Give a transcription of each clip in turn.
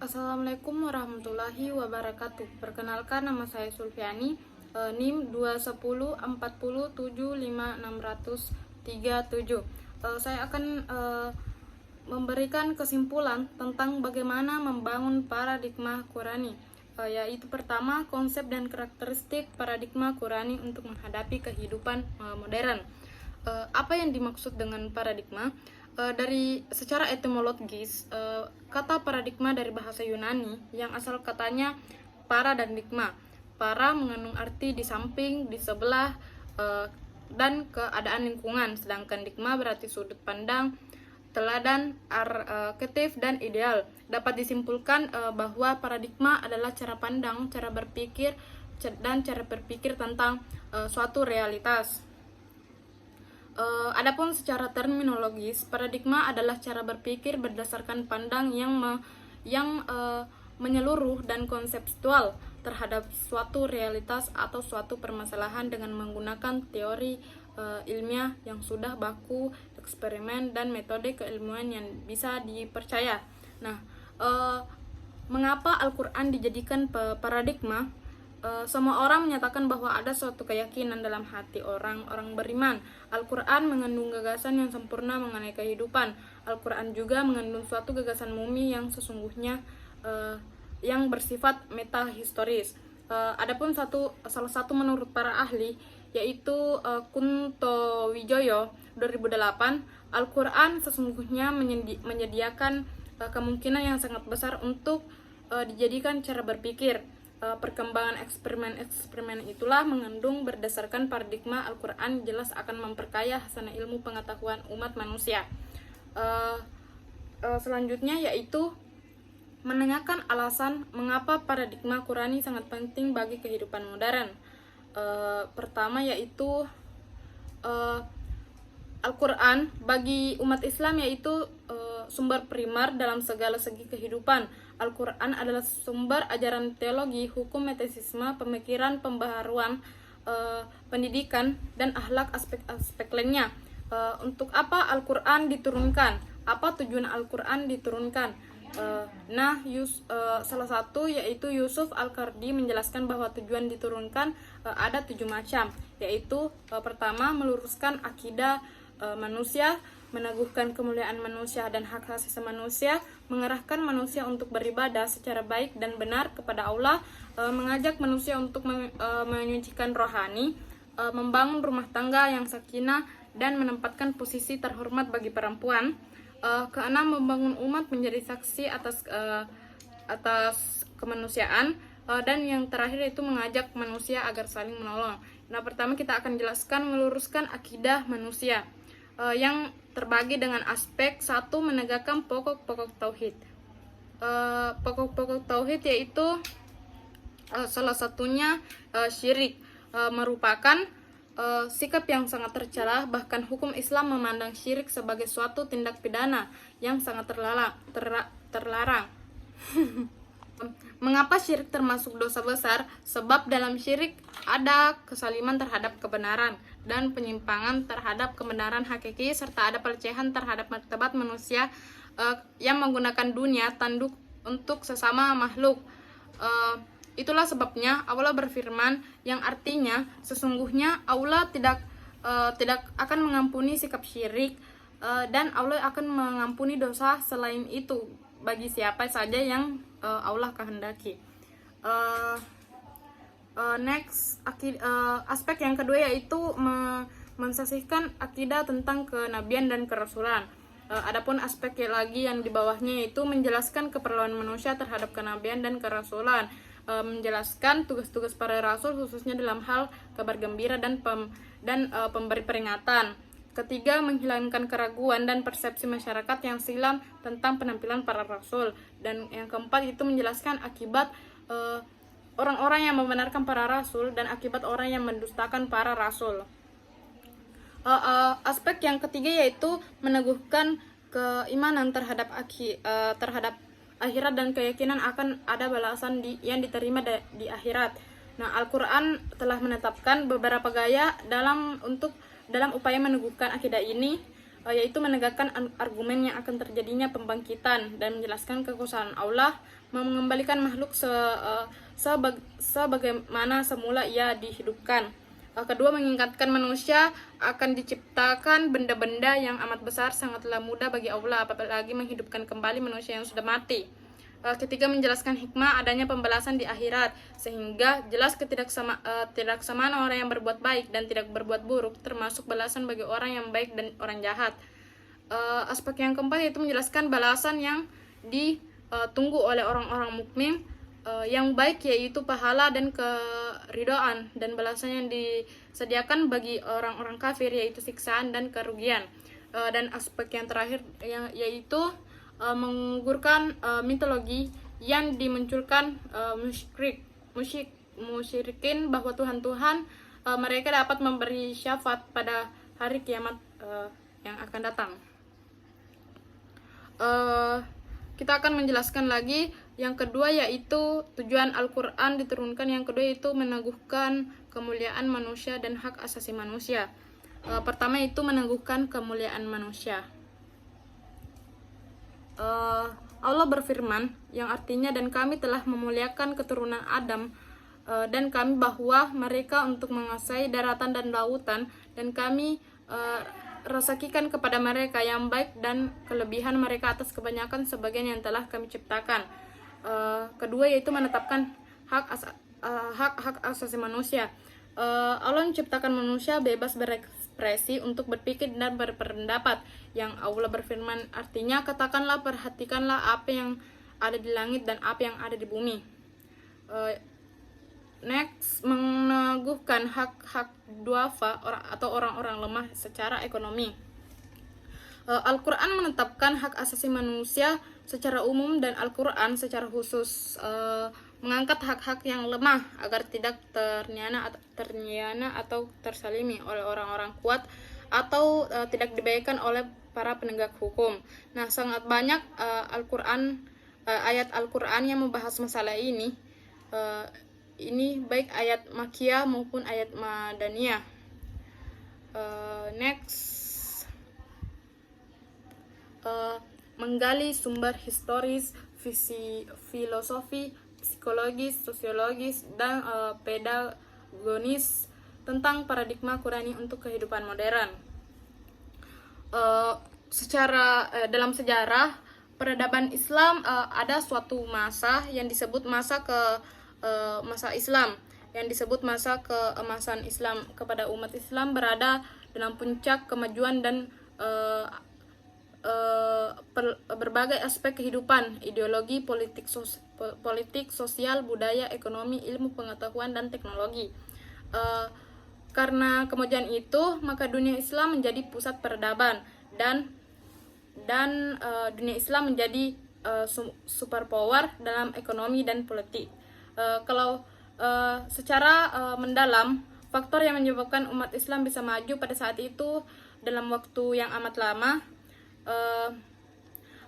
Assalamualaikum warahmatullahi wabarakatuh. Perkenalkan, nama saya Sulfiani, NIM 21040756737. Saya akan memberikan kesimpulan tentang bagaimana membangun paradigma Qurani, yaitu pertama, konsep dan karakteristik paradigma Qurani untuk menghadapi kehidupan modern. Apa yang dimaksud dengan paradigma? Dari secara etimologis, kata paradigma dari bahasa Yunani yang asal katanya para dan digma. Para mengandung arti di samping, di sebelah, dan keadaan lingkungan, sedangkan digma berarti sudut pandang, teladan, arketif, dan ideal. Dapat disimpulkan bahwa paradigma adalah cara pandang, cara berpikir, dan cara berpikir tentang suatu realitas. Adapun secara terminologis, paradigma adalah cara berpikir berdasarkan pandang yang menyeluruh dan konseptual terhadap suatu realitas atau suatu permasalahan dengan menggunakan teori ilmiah yang sudah baku, eksperimen, dan metode keilmuan yang bisa dipercaya. Nah, mengapa Al-Quran dijadikan paradigma? Semua orang menyatakan bahwa ada suatu keyakinan dalam hati orang beriman. Al-Quran mengandung gagasan yang sempurna mengenai kehidupan. Al-Quran juga mengandung suatu gagasan mumi yang sesungguhnya yang bersifat metahistoris. Adapun salah satu menurut para ahli, yaitu Kunto Wijoyo 2008, Al-Quran sesungguhnya menyediakan kemungkinan yang sangat besar untuk dijadikan cara berpikir. Perkembangan eksperimen itulah mengandung berdasarkan paradigma Al-Quran jelas akan memperkaya hasanah ilmu pengetahuan umat manusia. Selanjutnya yaitu menanyakan alasan mengapa paradigma Qurani sangat penting bagi kehidupan modern. Pertama yaitu Al-Quran bagi umat Islam yaitu sumber primer dalam segala segi kehidupan. Al-Quran adalah sumber ajaran teologi, hukum, metodisme, pemikiran, pembaharuan, pendidikan, dan akhlak aspek-aspek lainnya. Untuk apa Al-Quran diturunkan? Apa tujuan Al-Quran diturunkan? Salah satu yaitu Yusuf Al-Qardi menjelaskan bahwa tujuan diturunkan ada 7 macam, yaitu pertama, meluruskan akidah manusia, meneguhkan kemuliaan manusia dan hak asasi manusia, mengarahkan manusia untuk beribadah secara baik dan benar kepada Allah, mengajak manusia untuk menyucikan rohani, membangun rumah tangga yang sakinah dan menempatkan posisi terhormat bagi perempuan. Keenam, membangun umat menjadi saksi atas kemanusiaan, dan yang terakhir itu mengajak manusia agar saling menolong. Nah, pertama kita akan jelaskan meluruskan akidah manusia, yang terbagi dengan aspek satu, menegakkan pokok-pokok tauhid. Pokok-pokok tauhid yaitu salah satunya syirik, merupakan sikap yang sangat tercela. Bahkan hukum Islam memandang syirik sebagai suatu tindak pidana yang sangat terlarang. Mengapa syirik termasuk dosa besar? Sebab dalam syirik ada kesaliman terhadap kebenaran dan penyimpangan terhadap kebenaran hakiki, serta ada pelecehan terhadap martabat manusia yang menggunakan dunia tanduk untuk sesama makhluk. Itulah sebabnya Allah berfirman yang artinya sesungguhnya Allah tidak akan mengampuni sikap syirik, dan Allah akan mengampuni dosa selain itu bagi siapa saja yang Allah kehendaki. Aspek yang kedua yaitu mensasihkan akidah tentang kenabian dan kerasulan. Adapun aspek lagi yang di bawahnya yaitu menjelaskan keperluan manusia terhadap kenabian dan kerasulan, menjelaskan tugas-tugas para rasul khususnya dalam hal kabar gembira dan pemberi peringatan. Ketiga, menghilangkan keraguan dan persepsi masyarakat yang silam tentang penampilan para rasul. Dan yang keempat itu menjelaskan akibat orang-orang yang membenarkan para rasul dan akibat orang yang mendustakan para rasul. Aspek yang ketiga yaitu meneguhkan keimanan terhadap akhirat dan keyakinan akan ada balasan yang diterima di akhirat. Nah, Al-Quran telah menetapkan beberapa gaya dalam upaya meneguhkan akidah ini. yaitu menegakkan argumen yang akan terjadinya pembangkitan dan menjelaskan kekuasaan Allah, mengembalikan makhluk sebagaimana semula ia dihidupkan. Kedua, mengingatkan manusia akan diciptakan benda-benda yang amat besar sangatlah mudah bagi Allah, apalagi menghidupkan kembali manusia yang sudah mati. Ketiga, menjelaskan hikmah adanya pembalasan di akhirat, sehingga jelas ketidaksamaan orang yang berbuat baik dan tidak berbuat buruk, termasuk balasan bagi orang yang baik dan orang jahat. Aspek yang keempat yaitu menjelaskan balasan yang ditunggu oleh orang-orang mukmin yang baik, yaitu pahala dan keridhaan, dan balasan yang disediakan bagi orang-orang kafir yaitu siksaan dan kerugian. Dan aspek yang terakhir yaitu menggugurkan mitologi yang dimunculkan musyrikin bahwa Tuhan-Tuhan mereka dapat memberi syafaat pada hari kiamat yang akan datang. Kita akan menjelaskan lagi yang kedua, yaitu tujuan Al-Quran diturunkan. Yang kedua yaitu meneguhkan kemuliaan manusia dan hak asasi manusia. Pertama itu meneguhkan kemuliaan manusia. Allah berfirman, yang artinya, dan kami telah memuliakan keturunan Adam dan kami bahwa mereka untuk menguasai daratan dan lautan, dan kami resakikan kepada mereka yang baik dan kelebihan mereka atas kebanyakan sebagian yang telah kami ciptakan. Kedua yaitu menetapkan hak asasi manusia. Allah menciptakan manusia bebas berekspresi untuk berpikir dan berpendapat. Yang Allah berfirman artinya, katakanlah, perhatikanlah apa yang ada di langit dan apa yang ada di bumi. Next, meneguhkan hak duafa atau orang-orang lemah secara ekonomi. Al-Quran menetapkan hak asasi manusia secara umum dan Al-Quran secara khusus mengangkat hak-hak yang lemah agar tidak ternyana atau tersalimi oleh orang-orang kuat atau tidak dibaikkan oleh para penegak hukum. Nah, sangat banyak ayat Al-Quran yang membahas masalah ini. Ini baik ayat Makkiyah maupun ayat Madaniyah. Next, menggali sumber historis, filosofi, psikologis, sosiologis, dan pedagonis tentang paradigma Qurani untuk kehidupan modern. Dalam sejarah peradaban Islam ada suatu masa yang disebut masa Islam, yang disebut masa keemasan Islam. Kepada umat Islam berada dalam puncak kemajuan dan berbagai aspek kehidupan, ideologi, politik, sosial, budaya, ekonomi, ilmu pengetahuan, dan teknologi. Karena kemajuan itu, maka dunia Islam menjadi pusat peradaban dan dunia Islam menjadi superpower dalam ekonomi dan politik. Kalau secara mendalam, faktor yang menyebabkan umat Islam bisa maju pada saat itu dalam waktu yang amat lama,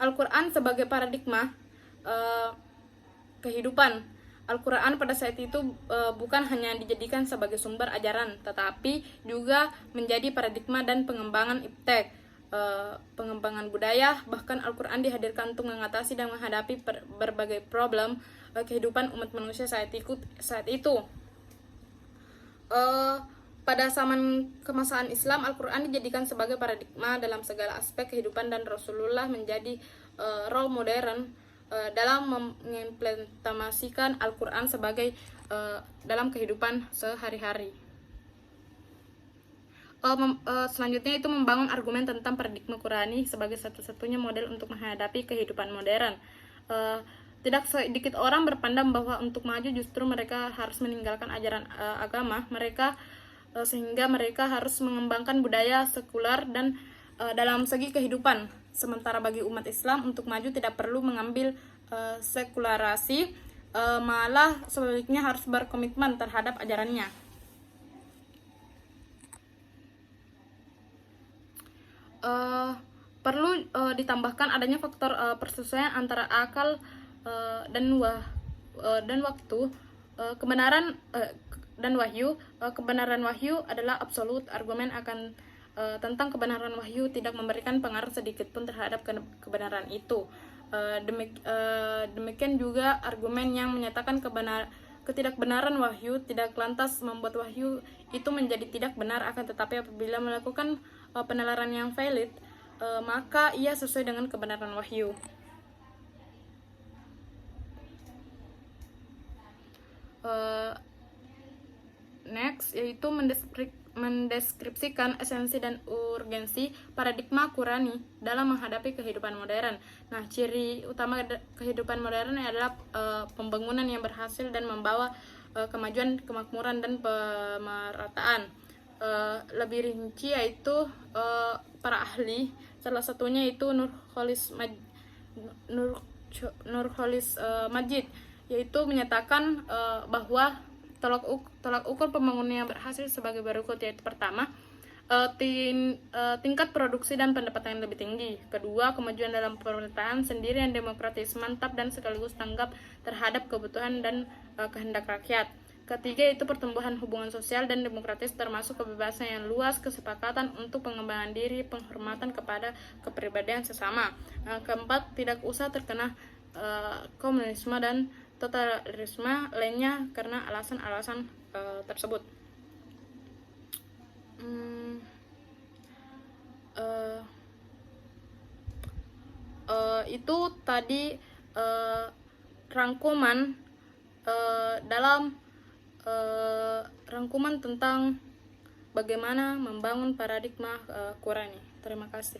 Al-Quran sebagai paradigma kehidupan. Al-Quran pada saat itu bukan hanya dijadikan sebagai sumber ajaran, tetapi juga menjadi paradigma dan pengembangan iptek, pengembangan budaya. Bahkan Al-Quran dihadirkan untuk mengatasi dan menghadapi berbagai problem kehidupan umat manusia saat itu. Pada zaman kemasan Islam, Al-Quran dijadikan sebagai paradigma dalam segala aspek kehidupan, dan Rasulullah menjadi role modern dalam mengimplementasikan Al-Quran sebagai dalam kehidupan sehari-hari. Selanjutnya itu membangun argumen tentang paradigma Qurani sebagai satu-satunya model untuk menghadapi kehidupan modern. Tidak sedikit orang berpandang bahwa untuk maju justru mereka harus meninggalkan ajaran agama mereka, sehingga mereka harus mengembangkan budaya sekular dan dalam segi kehidupan. Sementara bagi umat Islam untuk maju tidak perlu mengambil sekularasi, malah sebaliknya harus berkomitmen terhadap ajarannya. Perlu ditambahkan adanya faktor persesuaian antara akal dan waktu, kebenaran dan wahyu. Kebenaran wahyu adalah absolut, argumen akan tentang kebenaran wahyu tidak memberikan pengaruh sedikit pun terhadap kebenaran itu. Demikian juga argumen yang menyatakan ketidakbenaran wahyu tidak lantas membuat wahyu itu menjadi tidak benar, akan tetapi apabila melakukan penalaran yang valid, maka ia sesuai dengan kebenaran wahyu. Next, yaitu mendeskripsikan esensi dan urgensi paradigma Qurani dalam menghadapi kehidupan modern. Nah, ciri utama kehidupan modern adalah pembangunan yang berhasil dan membawa kemajuan, kemakmuran, dan pemerataan. Lebih rinci yaitu para ahli, salah satunya itu Nurcholish Madjid, yaitu menyatakan bahwa tolak ukur pembangunan yang berhasil sebagai berikut, yaitu pertama, tingkat produksi dan pendapatan yang lebih tinggi. Kedua, kemajuan dalam pemerintahan sendiri yang demokratis, mantap, dan sekaligus tanggap terhadap kebutuhan dan kehendak rakyat. Ketiga, itu pertumbuhan hubungan sosial dan demokratis termasuk kebebasan yang luas, kesepakatan untuk pengembangan diri, penghormatan kepada kepribadian sesama. Keempat, tidak usah terkena komunisme dan totalitarisme lainnya karena alasan-alasan tersebut. Itu tadi rangkuman dalam rangkuman tentang bagaimana membangun paradigma Qurani. Terima kasih.